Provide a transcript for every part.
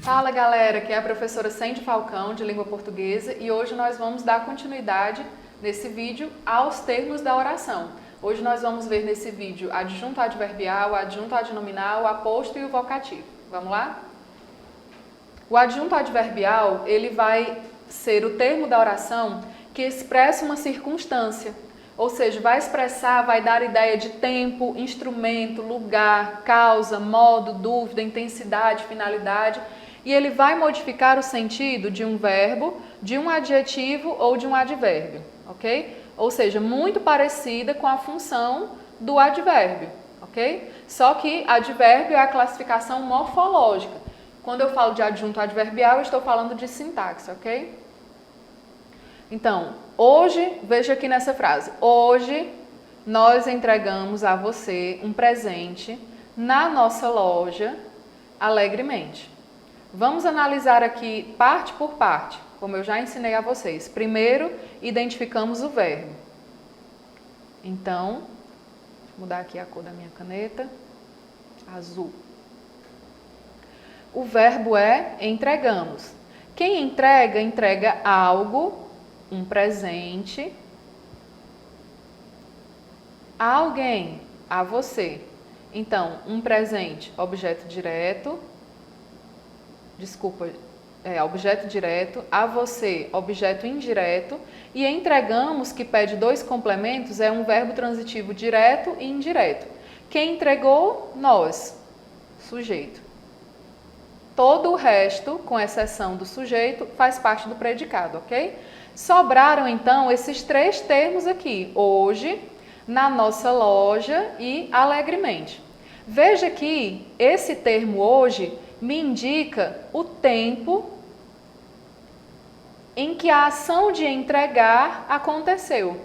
Fala galera, aqui é a professora Sandy Falcão de Língua Portuguesa e hoje nós vamos dar continuidade nesse vídeo aos termos da oração. Hoje nós vamos ver nesse vídeo adjunto adverbial, adjunto adnominal, aposto e o vocativo. Vamos lá? O adjunto adverbial, ele vai ser o termo da oração que expressa uma circunstância, ou seja, vai dar ideia de tempo, instrumento, lugar, causa, modo, dúvida, intensidade, finalidade, e ele vai modificar o sentido de um verbo, de um adjetivo ou de um advérbio, ok? Ou seja, muito parecida com a função do advérbio, ok? Só que advérbio é a classificação morfológica. Quando eu falo de adjunto adverbial, eu estou falando de sintaxe, ok? Então, hoje, veja aqui nessa frase, hoje nós entregamos a você um presente na nossa loja alegremente. Vamos analisar aqui parte por parte, como eu já ensinei a vocês. Primeiro, identificamos o verbo. Então, vou mudar aqui a cor da minha caneta, azul. O verbo é entregamos. Quem entrega, entrega algo, um presente, a alguém, a você. Então, um presente, objeto direto, objeto direto, a você, objeto indireto, e entregamos, que pede dois complementos, é um verbo transitivo direto e indireto. Quem entregou? Nós, sujeito. Todo o resto, com exceção do sujeito, faz parte do predicado, ok? Sobraram, então, esses três termos aqui, hoje, na nossa loja e alegremente. Veja que esse termo hoje me indica o tempo em que a ação de entregar aconteceu.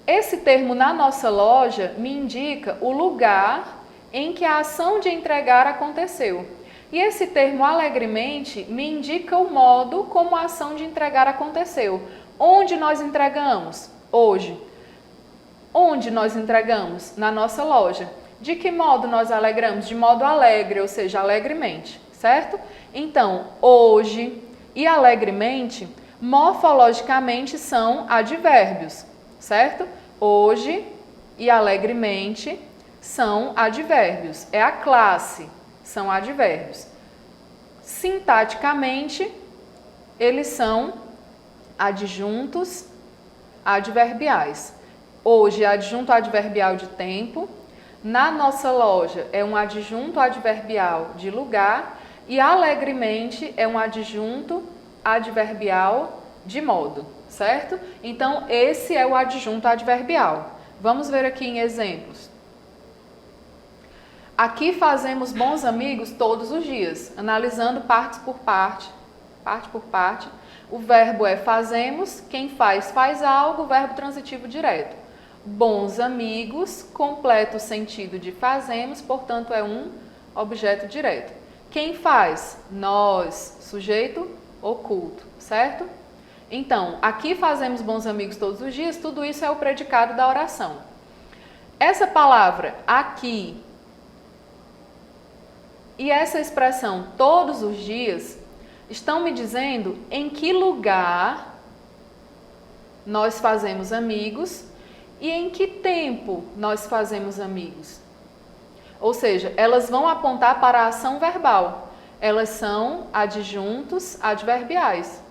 Esse termo na nossa loja me indica o lugar em que a ação de entregar aconteceu. E esse termo alegremente me indica o modo como a ação de entregar aconteceu. Onde nós entregamos? Hoje. Onde nós entregamos? Na nossa loja. De que modo nós alegramos? De modo alegre, ou seja, alegremente, certo? Então, hoje e alegremente, morfologicamente são advérbios, certo? Hoje e alegremente são advérbios. É a classe, são advérbios. Sintaticamente, eles são adjuntos adverbiais. Hoje, adjunto adverbial de tempo. Na nossa loja é um adjunto adverbial de lugar e alegremente é um adjunto adverbial de modo, certo? Então, esse é o adjunto adverbial. Vamos ver aqui em exemplos. Aqui fazemos bons amigos todos os dias, analisando parte por parte. O verbo é fazemos, quem faz algo, verbo transitivo direto. Bons amigos, completa o sentido de fazemos, portanto é um objeto direto. Quem faz? Nós, sujeito oculto, certo? Então, aqui fazemos bons amigos todos os dias, tudo isso é o predicado da oração. Essa palavra aqui e essa expressão todos os dias estão me dizendo em que lugar nós fazemos amigos e em que tempo nós fazemos amigos. Ou seja, elas vão apontar para a ação verbal. Elas são adjuntos adverbiais.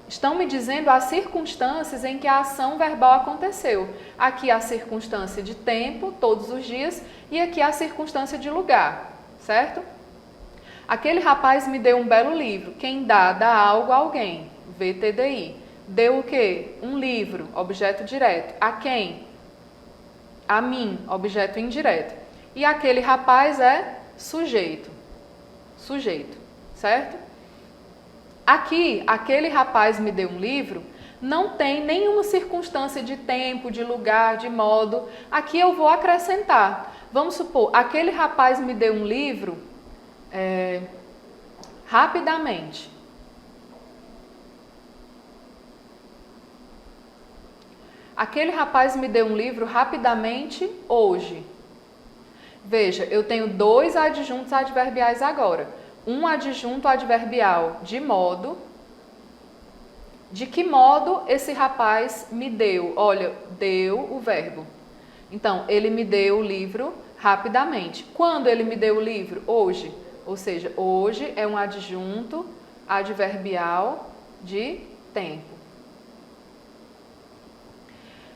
Estão me dizendo as circunstâncias em que a ação verbal aconteceu. Aqui a circunstância de tempo, todos os dias, e aqui a circunstância de lugar, certo? Aquele rapaz me deu um belo livro. Quem dá algo a alguém. VTDI. Deu o quê? Um livro, objeto direto. A quem? A mim, objeto indireto. E aquele rapaz é sujeito. Sujeito, certo? Aqui, aquele rapaz me deu um livro, não tem nenhuma circunstância de tempo, de lugar, de modo. Aqui eu vou acrescentar. Vamos supor, aquele rapaz me deu um livro rapidamente. Aquele rapaz me deu um livro rapidamente hoje. Veja, eu tenho dois adjuntos adverbiais agora. um adjunto adverbial de modo. De que modo esse rapaz me deu? Olha, deu o verbo. Então, ele me deu o livro rapidamente. Quando ele me deu o livro? Hoje. Ou seja, hoje é um adjunto adverbial de tempo.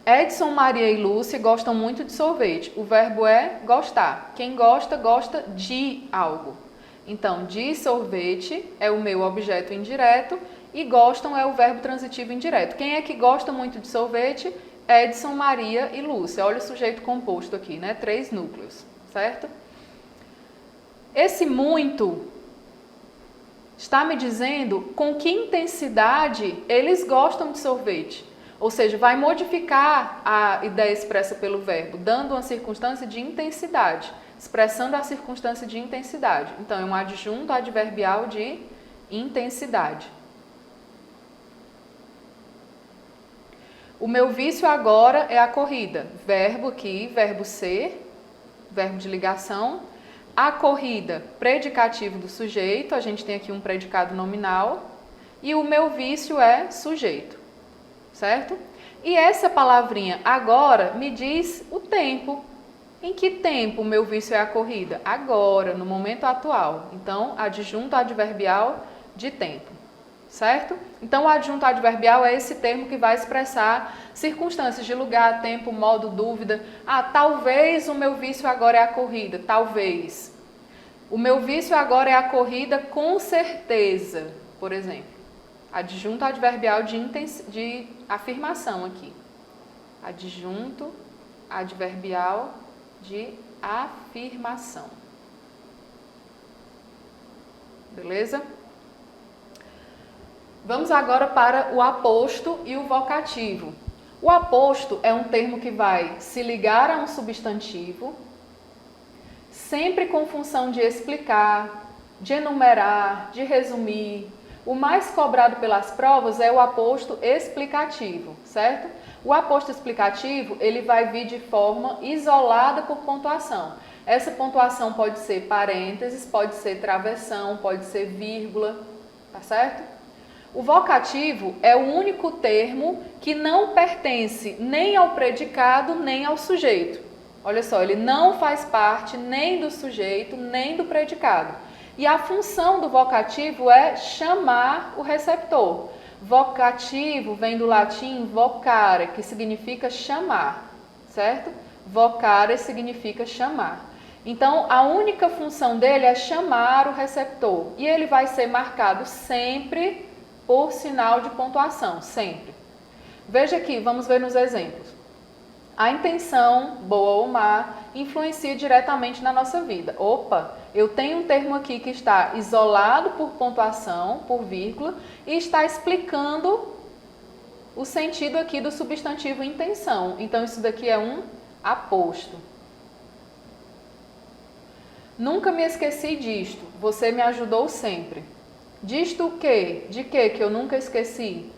Edson, Maria e Lúcia gostam muito de sorvete. O verbo é gostar. Quem gosta, gosta de algo. Então, de sorvete é o meu objeto indireto e gostam é o verbo transitivo indireto. Quem é que gosta muito de sorvete? Edson, Maria e Lúcia. Olha o sujeito composto aqui, né? 3 núcleos, certo? Esse muito está me dizendo com que intensidade eles gostam de sorvete. Ou seja, vai modificar a ideia expressa pelo verbo, dando uma circunstância de intensidade, expressando a circunstância de intensidade. Então, é um adjunto adverbial de intensidade. O meu vício agora é a corrida. Verbo aqui, verbo ser, verbo de ligação. A corrida, predicativo do sujeito, a gente tem aqui um predicado nominal. E o meu vício é sujeito, certo? E essa palavrinha agora me diz o tempo. Em que tempo o meu vício é a corrida? Agora, no momento atual. Então, adjunto adverbial de tempo, certo? Então, o adjunto adverbial é esse termo que vai expressar circunstâncias de lugar, tempo, modo, dúvida. Ah, talvez o meu vício agora é a corrida. Talvez. O meu vício agora é a corrida com certeza, por exemplo. Adjunto adverbial de afirmação aqui. Adjunto adverbial de afirmação. Beleza? Vamos agora para o aposto e o vocativo. O aposto é um termo que vai se ligar a um substantivo, sempre com função de explicar, de enumerar, de resumir. O mais cobrado pelas provas é o aposto explicativo, certo? O aposto explicativo, ele vai vir de forma isolada por pontuação. Essa pontuação pode ser parênteses, pode ser travessão, pode ser vírgula, tá certo? O vocativo é o único termo que não pertence nem ao predicado, nem ao sujeito. Olha só, ele não faz parte nem do sujeito, nem do predicado. E a função do vocativo é chamar o receptor. Vocativo vem do latim vocare, que significa chamar, certo? Vocare significa chamar. Então, a única função dele é chamar o receptor. E ele vai ser marcado sempre por sinal de pontuação, sempre. Veja aqui, vamos ver nos exemplos. A intenção, boa ou má, influencia diretamente na nossa vida. Opa, eu tenho um termo aqui que está isolado por pontuação, por vírgula, e está explicando o sentido aqui do substantivo intenção. Então, isso daqui é um aposto. Nunca me esqueci disto, você me ajudou sempre. Disto o quê? De quê que eu nunca esqueci?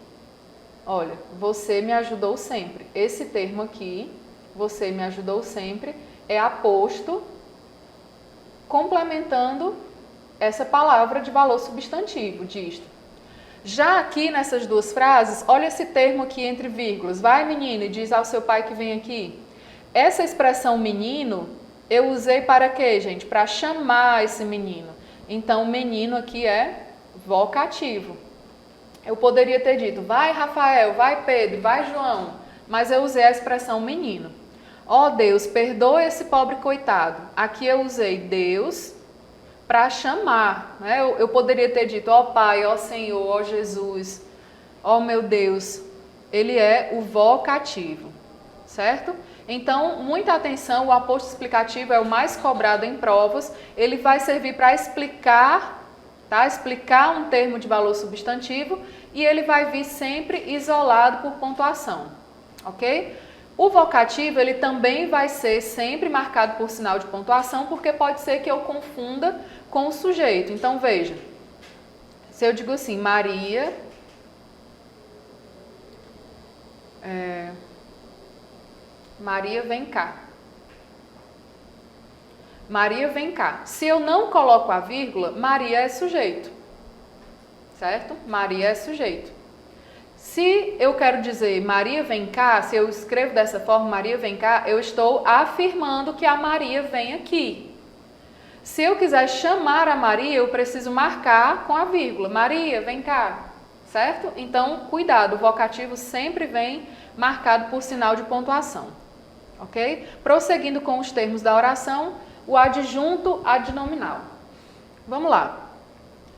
Olha, você me ajudou sempre. Esse termo aqui, você me ajudou sempre, é aposto complementando essa palavra de valor substantivo, disto. Já aqui nessas duas frases, olha esse termo aqui entre vírgulas. Vai, menino, e diz ao seu pai que vem aqui. Essa expressão menino, eu usei para quê, gente? Para chamar esse menino. Então, menino aqui é vocativo. Eu poderia ter dito, vai Rafael, vai Pedro, vai João, mas eu usei a expressão menino. Ó Deus, perdoa esse pobre coitado. Aqui eu usei Deus para chamar, né? Eu poderia ter dito, ó Pai, ó Senhor, ó Jesus, ó meu Deus. Ele é o vocativo, certo? Então, muita atenção, o aposto explicativo é o mais cobrado em provas. Ele vai servir para explicar, tá? Explicar um termo de valor substantivo e ele vai vir sempre isolado por pontuação, ok? O vocativo, ele também vai ser sempre marcado por sinal de pontuação, porque pode ser que eu confunda com o sujeito. Então, veja, se eu digo assim, Maria, Maria vem cá. Maria, vem cá. Se eu não coloco a vírgula, Maria é sujeito, certo? Maria é sujeito. Se eu quero dizer Maria, vem cá, se eu escrevo dessa forma, Maria, vem cá, eu estou afirmando que a Maria vem aqui. Se eu quiser chamar a Maria, eu preciso marcar com a vírgula. Maria, vem cá, certo? Então, cuidado, o vocativo sempre vem marcado por sinal de pontuação, ok? Prosseguindo com os termos da oração, o adjunto adnominal. Vamos lá.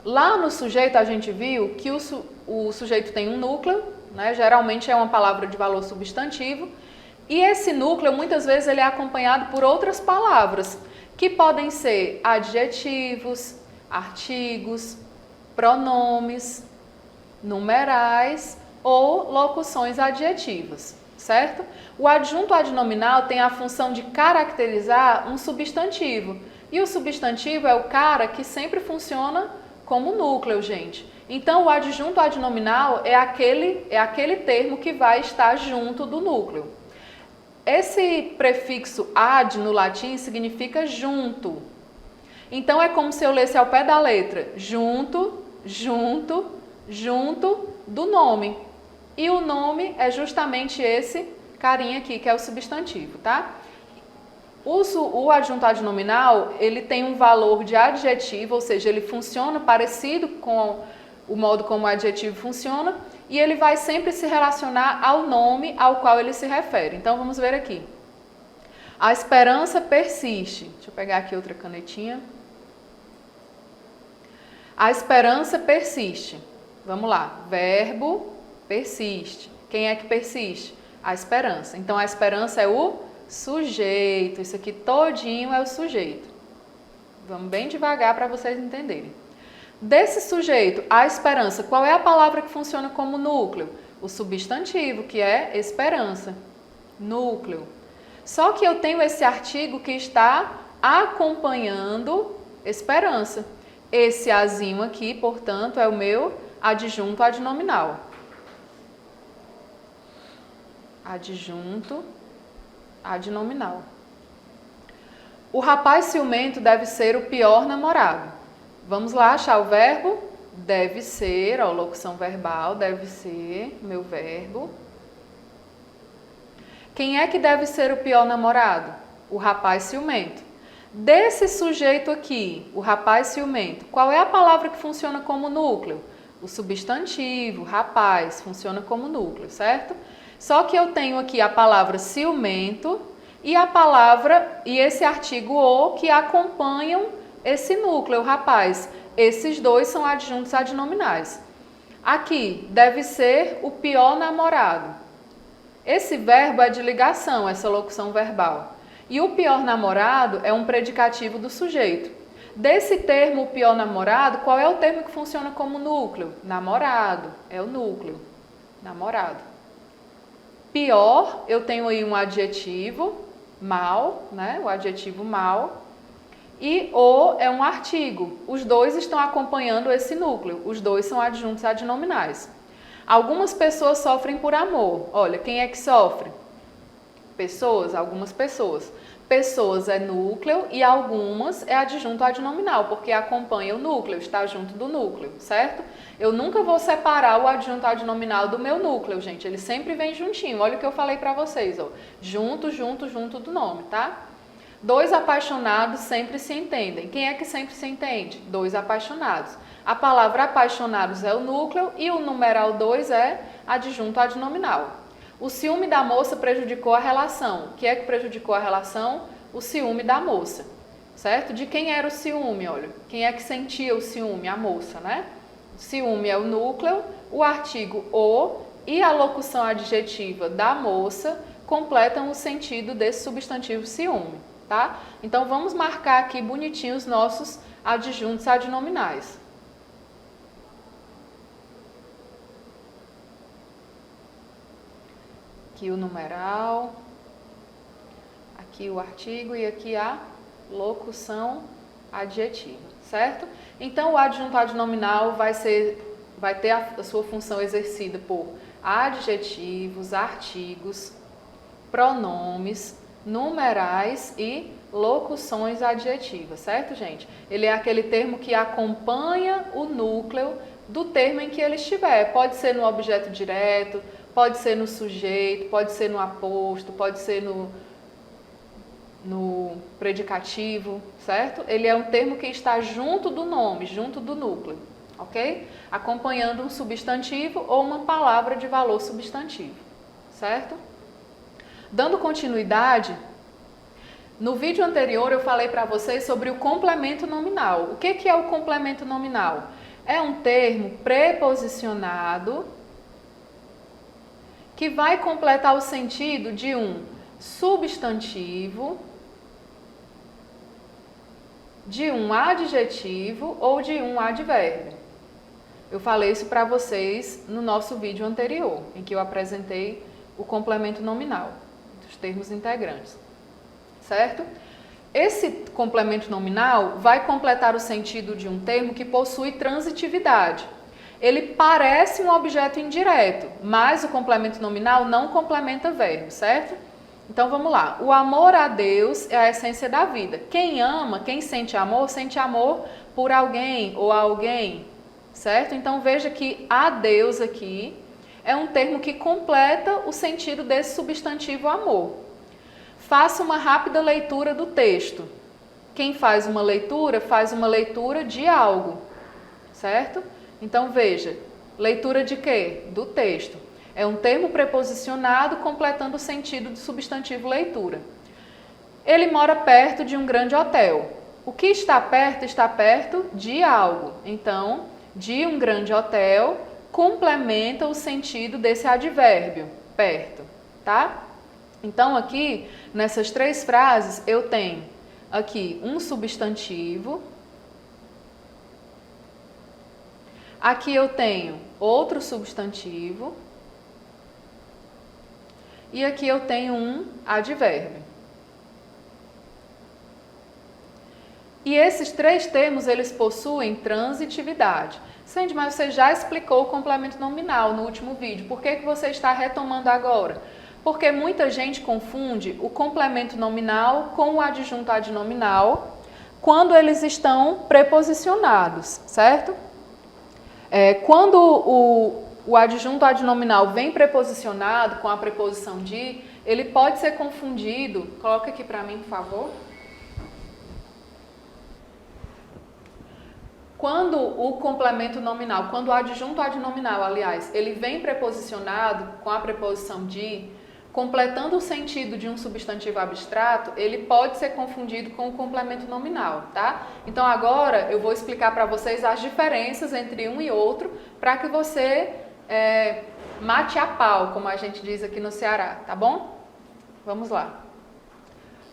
Lá no sujeito a gente viu que o sujeito tem um núcleo, né? Geralmente é uma palavra de valor substantivo, e esse núcleo muitas vezes ele é acompanhado por outras palavras, que podem ser adjetivos, artigos, pronomes, numerais ou locuções adjetivas, certo? O adjunto adnominal tem a função de caracterizar um substantivo, e o substantivo é o cara que sempre funciona como núcleo, gente. Então, o adjunto adnominal é aquele termo que vai estar junto do núcleo. Esse prefixo ad no latim significa junto. Então, é como se eu lesse ao pé da letra, junto, junto, junto do nome. E o nome é justamente esse carinha aqui, que é o substantivo, tá? O adjunto adnominal, ele tem um valor de adjetivo, ou seja, ele funciona parecido com o modo como o adjetivo funciona, e ele vai sempre se relacionar ao nome ao qual ele se refere. Então, vamos ver aqui. A esperança persiste. Deixa eu pegar aqui outra canetinha. A esperança persiste. Vamos lá. Verbo persiste. Quem é que persiste? A esperança. Então, a esperança é o sujeito. Isso aqui todinho é o sujeito. Vamos bem devagar para vocês entenderem. Desse sujeito, a esperança, qual é a palavra que funciona como núcleo? O substantivo, que é esperança. Núcleo. Só que eu tenho esse artigo que está acompanhando esperança. Esse azinho aqui, portanto, é o meu adjunto adnominal. Adjunto adnominal. O rapaz ciumento deve ser o pior namorado. Vamos lá achar o verbo? Deve ser, ó, locução verbal, deve ser, meu verbo. Quem é que deve ser o pior namorado? O rapaz ciumento. Desse sujeito aqui, o rapaz ciumento, qual é a palavra que funciona como núcleo? O substantivo, rapaz, funciona como núcleo, certo? Só que eu tenho aqui a palavra ciumento e a palavra e esse artigo o que acompanham esse núcleo, rapaz. Esses dois são adjuntos adnominais. Aqui, deve ser o pior namorado. Esse verbo é de ligação, essa locução verbal. E o pior namorado é um predicativo do sujeito. Desse termo, o pior namorado, qual é o termo que funciona como núcleo? Namorado, é o núcleo. Namorado. Pior, eu tenho aí um adjetivo, mal, né? O adjetivo mal. E o é um artigo. Os dois estão acompanhando esse núcleo. Os dois são adjuntos adnominais. Algumas pessoas sofrem por amor. Olha, quem é que sofre? Pessoas, algumas pessoas. Pessoas é núcleo e algumas é adjunto adnominal, porque acompanha o núcleo, está junto do núcleo, certo? Eu nunca vou separar o adjunto adnominal do meu núcleo, gente. Ele sempre vem juntinho. Olha o que eu falei para vocês, ó. Junto, junto, junto do nome, tá? Dois apaixonados sempre se entendem. Quem é que sempre se entende? Dois apaixonados. A palavra apaixonados é o núcleo e o numeral 2 é adjunto adnominal. O ciúme da moça prejudicou a relação. O que é que prejudicou a relação? O ciúme da moça, certo? De quem era o ciúme? Olha, quem é que sentia o ciúme? A moça, né? O ciúme é o núcleo, o artigo o e a locução adjetiva da moça completam o sentido desse substantivo ciúme. Tá? Então, vamos marcar aqui bonitinho os nossos adjuntos adnominais. Aqui o numeral, aqui o artigo e aqui a locução adjetiva, certo? Então, o adjunto adnominal vai ter a sua função exercida por adjetivos, artigos, pronomes, numerais e locuções adjetivas, certo, gente? Ele é aquele termo que acompanha o núcleo do termo em que ele estiver. Pode ser no objeto direto, pode ser no sujeito, pode ser no aposto, pode ser no predicativo, certo? Ele é um termo que está junto do nome, junto do núcleo, ok? Acompanhando um substantivo ou uma palavra de valor substantivo, certo? Dando continuidade, no vídeo anterior eu falei para vocês sobre o complemento nominal. O que é o complemento nominal? É um termo preposicionado que vai completar o sentido de um substantivo, de um adjetivo ou de um advérbio. Eu falei isso para vocês no nosso vídeo anterior, em que eu apresentei o complemento nominal dos termos integrantes, certo? Esse complemento nominal vai completar o sentido de um termo que possui transitividade. Ele parece um objeto indireto, mas o complemento nominal não complementa verbo, certo? Então vamos lá. O amor a Deus é a essência da vida. Quem ama, quem sente amor por alguém ou alguém, certo? Então veja que a Deus aqui é um termo que completa o sentido desse substantivo amor. Faça uma rápida leitura do texto. Quem faz uma leitura de algo, certo? Então veja, leitura de quê? Do texto. É um termo preposicionado completando o sentido do substantivo leitura. Ele mora perto de um grande hotel. O que está perto de algo. Então, de um grande hotel complementa o sentido desse advérbio, perto, tá? Então, aqui, nessas três frases, eu tenho aqui um substantivo. Aqui eu tenho outro substantivo. E aqui eu tenho um advérbio. E esses três termos, eles possuem transitividade. Sandy, mas você já explicou o complemento nominal no último vídeo. Por que você está retomando agora? Porque muita gente confunde o complemento nominal com o adjunto adnominal quando eles estão preposicionados, certo? Quando o adjunto adnominal vem preposicionado com a preposição de, ele pode ser confundido. Coloca aqui para mim, por favor. Quando o complemento nominal, quando o adjunto adnominal, aliás, ele vem preposicionado com a preposição de, completando o sentido de um substantivo abstrato, ele pode ser confundido com o complemento nominal, tá? Então agora eu vou explicar para vocês as diferenças entre um e outro, para que você mate a pau, como a gente diz aqui no Ceará, tá bom? Vamos lá.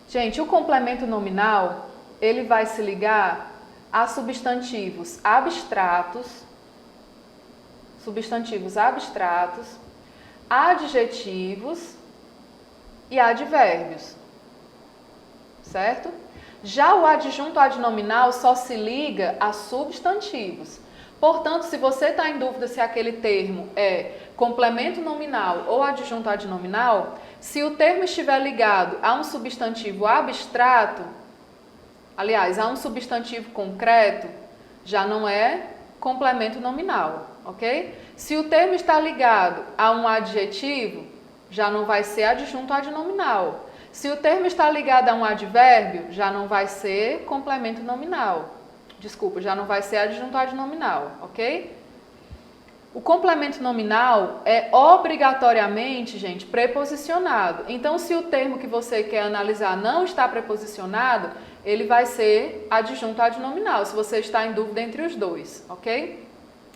Gente, o complemento nominal, ele vai se ligar a substantivos abstratos, adjetivos e advérbios, certo? Já o adjunto adnominal só se liga a substantivos. Portanto, se você está em dúvida se aquele termo é complemento nominal ou adjunto adnominal, se o termo estiver ligado a um substantivo abstrato, aliás, a um substantivo concreto, já não é complemento nominal, ok? Se o termo está ligado a um adjetivo, já não vai ser adjunto adnominal. Se o termo está ligado a um advérbio, já não vai ser complemento nominal. Desculpa, já não vai ser adjunto adnominal, ok? O complemento nominal é obrigatoriamente, gente, preposicionado. Então, se o termo que você quer analisar não está preposicionado, ele vai ser adjunto adnominal, se você está em dúvida entre os dois, ok?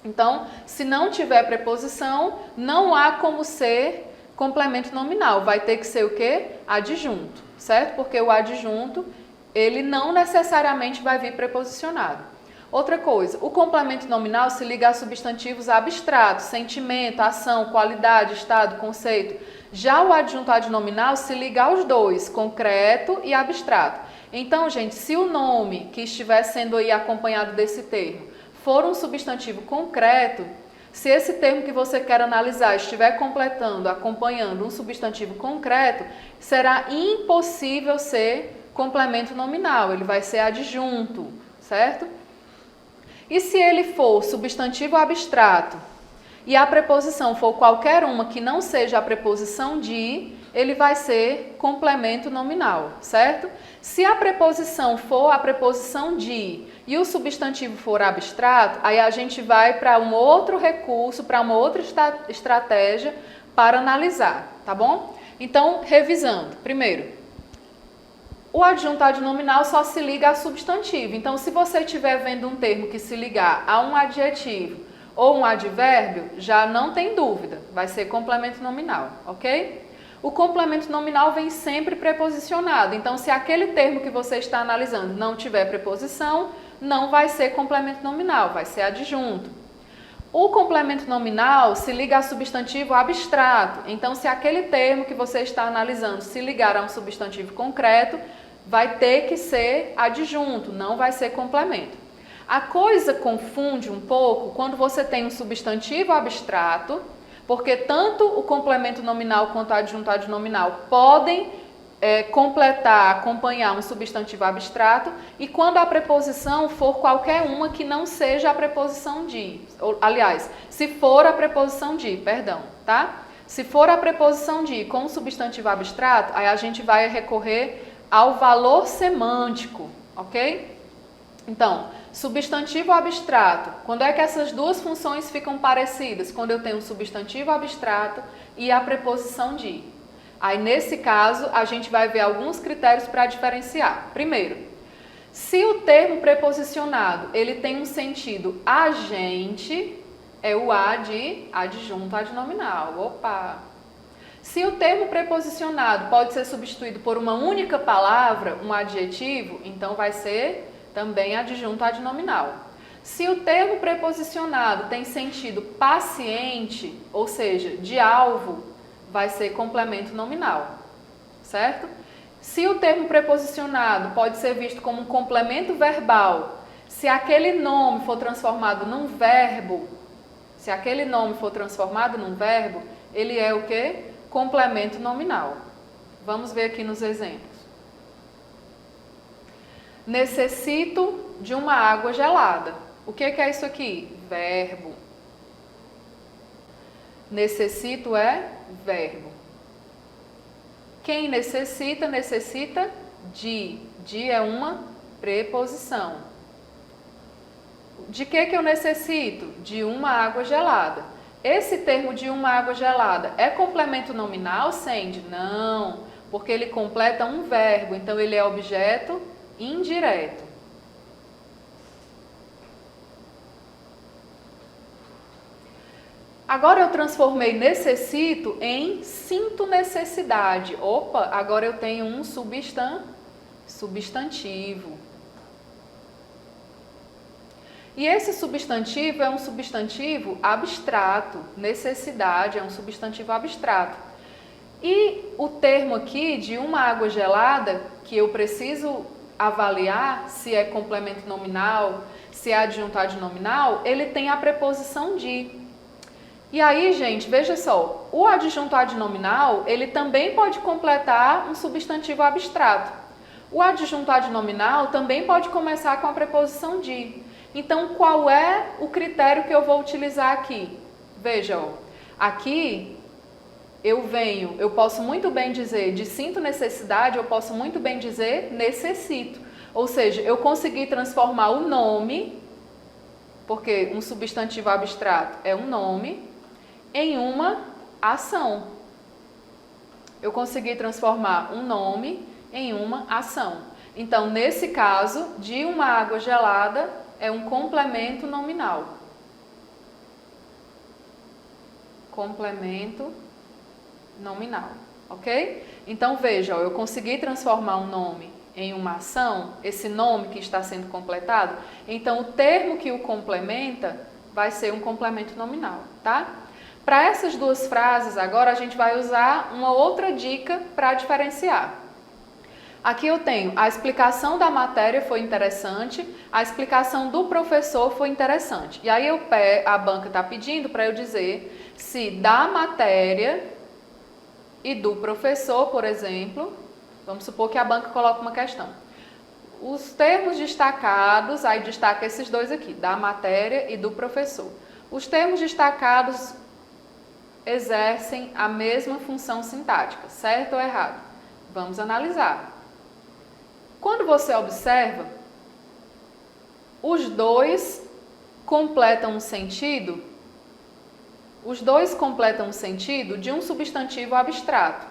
Então, se não tiver preposição, não há como ser complemento nominal. Vai ter que ser o quê? Adjunto, certo? Porque o adjunto, ele não necessariamente vai vir preposicionado. Outra coisa, o complemento nominal se liga a substantivos abstratos, sentimento, ação, qualidade, estado, conceito. Já o adjunto adnominal se liga aos dois, concreto e abstrato. Então, gente, se o nome que estiver sendo aí acompanhado desse termo for um substantivo concreto, Se esse termo que você quer analisar estiver completando, acompanhando um substantivo concreto, será impossível ser complemento nominal, ele vai ser adjunto, certo? E se ele for substantivo abstrato e a preposição for qualquer uma que não seja a preposição de, ele vai ser complemento nominal, certo? Se a preposição for a preposição de e o substantivo for abstrato, aí a gente vai para um outro recurso, para uma outra estratégia para analisar, tá bom? Então, revisando. Primeiro, o adjunto adnominal só se liga a substantivo. Então, se você estiver vendo um termo que se ligar a um adjetivo ou um advérbio, já não tem dúvida, vai ser complemento nominal, ok? O complemento nominal vem sempre preposicionado. Então, se aquele termo que você está analisando não tiver preposição, não vai ser complemento nominal, vai ser adjunto. O complemento nominal se liga a substantivo abstrato. Então, se aquele termo que você está analisando se ligar a um substantivo concreto, vai ter que ser adjunto, não vai ser complemento. A coisa confunde um pouco quando você tem um substantivo abstrato, porque tanto o complemento nominal quanto o adjunto adnominal podem completar, acompanhar um substantivo abstrato, e quando a preposição for qualquer uma que não seja a preposição de, aliás, se for a preposição de, perdão, tá? Se for a preposição de com o substantivo abstrato, aí a gente vai recorrer ao valor semântico, ok? Então, substantivo abstrato, quando é que essas duas funções ficam parecidas? Quando eu tenho um substantivo abstrato e a preposição de. Aí, nesse caso, a gente vai ver alguns critérios para diferenciar. Primeiro, se o termo preposicionado ele tem um sentido agente, é o A de adjunto adnominal. Opa! Se o termo preposicionado pode ser substituído por uma única palavra, um adjetivo, então vai ser também adjunto adnominal. Se o termo preposicionado tem sentido paciente, ou seja, de alvo, vai ser complemento nominal, certo? Se o termo preposicionado pode ser visto como um complemento verbal, se aquele nome for transformado num verbo, ele é o quê? Complemento nominal. Vamos ver aqui nos exemplos. Necessito de uma água gelada. O que é isso aqui? Verbo. Necessito é verbo. Quem necessita, necessita de. De é uma preposição. De que eu necessito? De uma água gelada. Esse termo de uma água gelada é complemento nominal, Sandy? Não, porque ele completa um verbo, então ele é objeto indireto. Agora eu transformei necessito em sinto necessidade. Opa, agora eu tenho um substantivo. E esse substantivo é um substantivo abstrato. Necessidade é um substantivo abstrato. E o termo aqui de uma água gelada, que eu preciso avaliar se é complemento nominal, se é adjunto adnominal, ele tem a preposição de. E aí, gente, veja só, o adjunto adnominal, ele também pode completar um substantivo abstrato. O adjunto adnominal também pode começar com a preposição de. Então, qual é o critério que eu vou utilizar aqui? Veja, ó, aqui eu posso muito bem dizer de sinto necessidade, eu posso muito bem dizer necessito. Ou seja, eu consegui transformar o nome, porque um substantivo abstrato é um nome, em uma ação. Eu consegui transformar um nome em uma ação. Então, nesse caso, de uma água gelada é um complemento nominal. Complemento nominal, ok? Então, veja, eu consegui transformar um nome em uma ação, esse nome que está sendo completado, então o termo que o complementa vai ser um complemento nominal, tá? Para essas duas frases, agora a gente vai usar uma outra dica para diferenciar. Aqui eu tenho a explicação da matéria foi interessante, a explicação do professor foi interessante. E aí a banca está pedindo para eu dizer se da matéria e do professor, por exemplo, vamos supor que a banca coloca uma questão. Os termos destacados, aí destaca esses dois aqui, da matéria e do professor. Os termos destacados exercem a mesma função sintática, certo ou errado? Vamos analisar. Quando você observa, os dois completam um sentido, de um substantivo abstrato.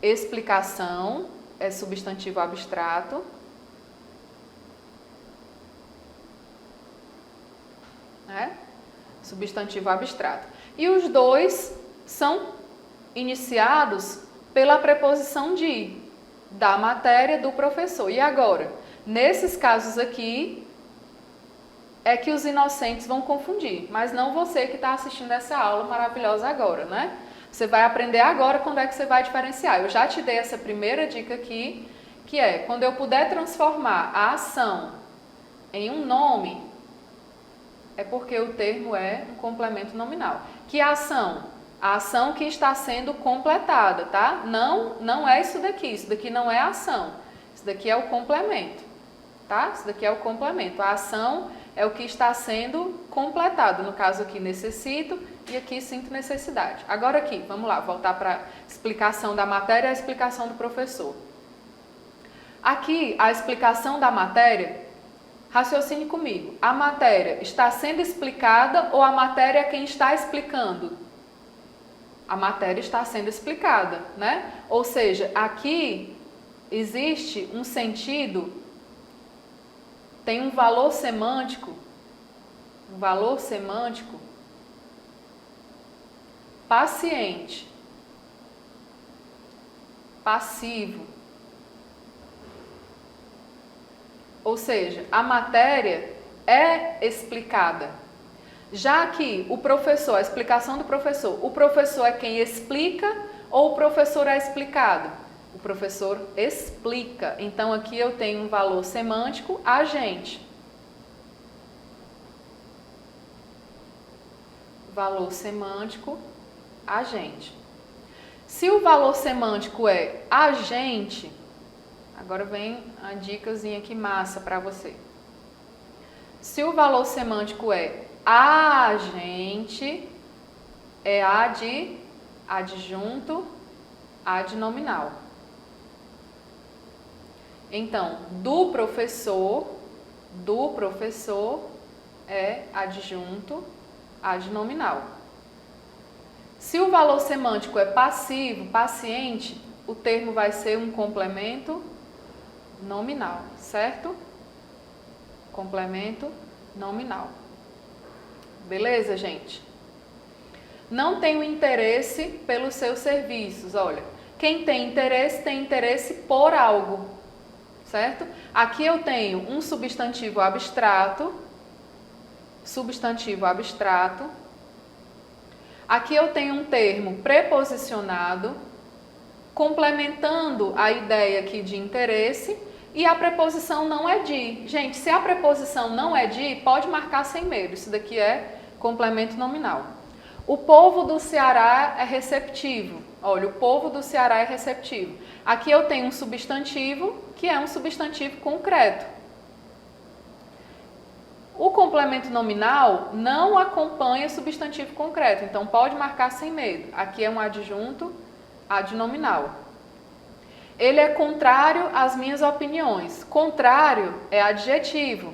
Explicação é substantivo abstrato. Substantivo abstrato. E os dois são iniciados pela preposição de, da matéria, do professor. E agora, nesses casos aqui, é que os inocentes vão confundir, mas não você que está assistindo essa aula maravilhosa agora, né? Você vai aprender agora quando é que você vai diferenciar. Eu já te dei essa primeira dica aqui, que é, quando eu puder transformar a ação em um nome, é porque o termo é um complemento nominal. Que ação? A ação que está sendo completada, tá? Não é isso daqui não é a ação. Isso daqui é o complemento, tá? Isso daqui é o complemento. A ação é o que está sendo completado. No caso aqui, necessito e aqui sinto necessidade. Agora aqui, vamos lá, voltar para a explicação da matéria e a explicação do professor. Aqui, a explicação da matéria, raciocine comigo. A matéria está sendo explicada ou a matéria é quem está explicando? A matéria está sendo explicada, né? Ou seja, aqui existe um sentido, tem um valor semântico paciente, passivo. Ou seja, a matéria é explicada. Já que o professor, a explicação do professor, o professor é quem explica ou o professor é explicado? O professor explica. Então, aqui eu tenho um valor semântico agente. Valor semântico agente. Se o valor semântico é agente, agora vem a dicasinha aqui massa para você. Se o valor semântico é agente, é A de adjunto, A de nominal. Então, do professor é adjunto, A de nominal. Se o valor semântico é passivo, paciente, o termo vai ser um complemento nominal, certo? Complemento nominal. Beleza, gente? Não tenho interesse pelos seus serviços. Olha, quem tem interesse por algo, certo? Aqui eu tenho um substantivo abstrato. Aqui eu tenho um termo preposicionado, complementando a ideia aqui de interesse, e a preposição não é de. Gente, se a preposição não é de, pode marcar sem medo. Isso daqui é complemento nominal. O povo do Ceará é receptivo. Olha, o povo do Ceará é receptivo. Aqui eu tenho um substantivo, que é um substantivo concreto. O complemento nominal não acompanha substantivo concreto, então pode marcar sem medo. Aqui é um adjunto adnominal. Ele é contrário às minhas opiniões. Contrário é adjetivo.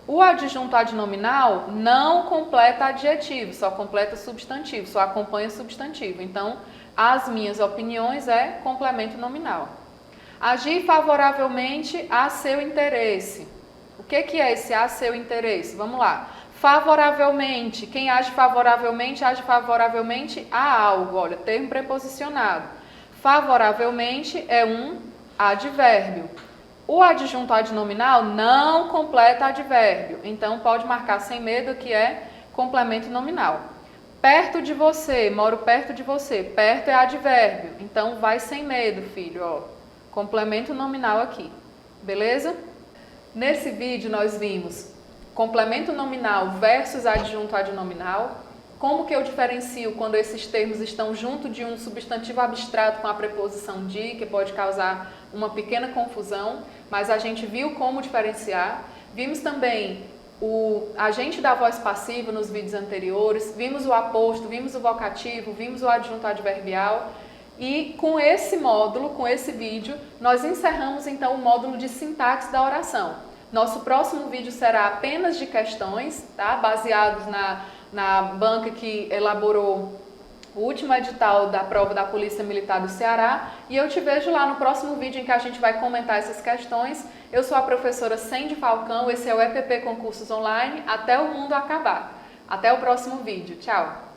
O adjunto adnominal não completa adjetivo, só completa substantivo, só acompanha substantivo. Então, as minhas opiniões é complemento nominal. Agir favoravelmente a seu interesse. O que é esse a seu interesse? Vamos lá. Favoravelmente. Quem age favoravelmente a algo. Olha, termo preposicionado. Favoravelmente é um advérbio. O adjunto adnominal não completa advérbio, então pode marcar sem medo que é complemento nominal. Perto de você, moro perto de você. Perto é advérbio, então vai sem medo, filho, ó. complemento nominal aqui, beleza? Nesse vídeo nós vimos complemento nominal versus adjunto adnominal, como que eu diferencio quando esses termos estão junto de um substantivo abstrato com a preposição de, que pode causar uma pequena confusão, mas a gente viu como diferenciar. Vimos também o agente da voz passiva nos vídeos anteriores, vimos o aposto, vimos o vocativo, vimos o adjunto adverbial. E com esse módulo, com esse vídeo, nós encerramos então o módulo de sintaxe da oração. Nosso próximo vídeo será apenas de questões, tá? Baseados na banca que elaborou o último edital da prova da Polícia Militar do Ceará. E eu te vejo lá no próximo vídeo em que a gente vai comentar essas questões. Eu sou a professora Sandy Falcão, esse é o EPP Concursos Online, até o mundo acabar. Até o próximo vídeo. Tchau!